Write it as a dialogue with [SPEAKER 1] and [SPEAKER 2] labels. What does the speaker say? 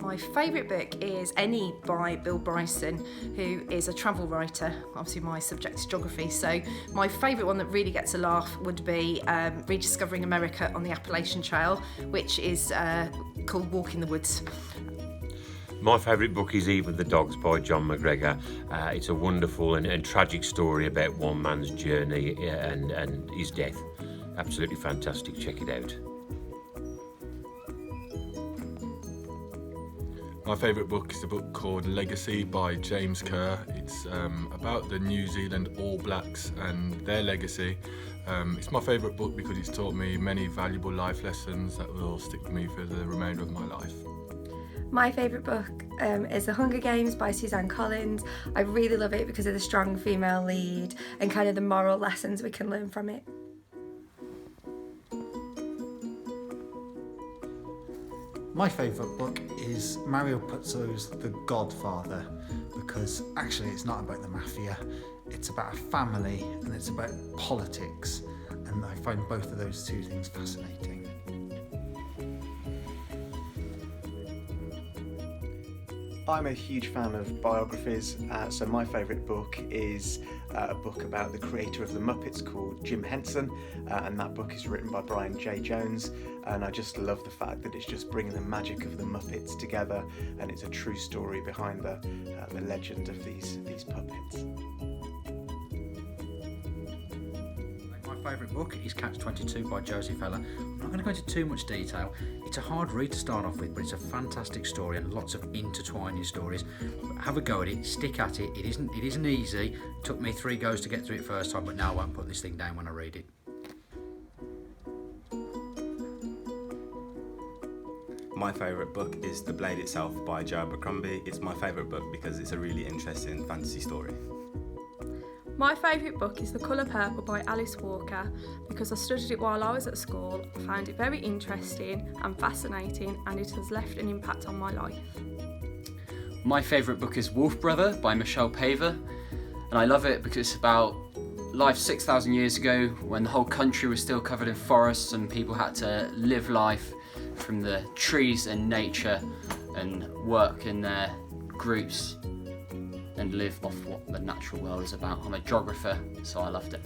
[SPEAKER 1] My favourite book is any by Bill Bryson, who is a travel writer. Obviously my subject is geography, so my favourite one that really gets a laugh would be Rediscovering America on the Appalachian Trail, which is called Walk in the Woods.
[SPEAKER 2] My favourite book is Even the Dogs by John McGregor. It's a wonderful and tragic story about one man's journey and his death. Absolutely fantastic, check it out.
[SPEAKER 3] My favourite book is a book called Legacy by James Kerr. It's about the New Zealand All Blacks and their legacy. It's my favourite book because it's taught me many valuable life lessons that will stick with me for the remainder of my life.
[SPEAKER 4] My favourite book is The Hunger Games by Suzanne Collins. I really love it because of the strong female lead and kind of the moral lessons we can learn from it.
[SPEAKER 5] My favourite book is Mario Puzo's The Godfather, because actually it's not about the mafia, it's about a family and it's about politics, and I find both of those two things fascinating.
[SPEAKER 6] I'm a huge fan of biographies, so my favourite book is a book about the creator of the Muppets called Jim Henson, and that book is written by Brian J. Jones, and I just love the fact that it's just bringing the magic of the Muppets together, and it's a true story behind the legend of these puppets.
[SPEAKER 7] My favourite book is Catch-22 by Josie Feller. I'm not going to go into too much detail. It's a hard read to start off with, but it's a fantastic story and lots of intertwining stories. Have a go at it, stick at it. It isn't easy. It took me 3 goes to get through it first time, but now I won't put this thing down when I read it.
[SPEAKER 8] My favourite book is The Blade Itself by Joe Abercrombie. It's my favourite book because it's a really interesting fantasy story.
[SPEAKER 9] My favourite book is The Colour Purple by Alice Walker because I studied it while I was at school. I found it very interesting and fascinating, and it has left an impact on my life.
[SPEAKER 10] My favourite book is Wolf Brother by Michelle Paver, and I love it because it's about life 6,000 years ago when the whole country was still covered in forests and people had to live life from the trees and nature and work in their groups and live off what the natural world is about. I'm a geographer, so I loved it.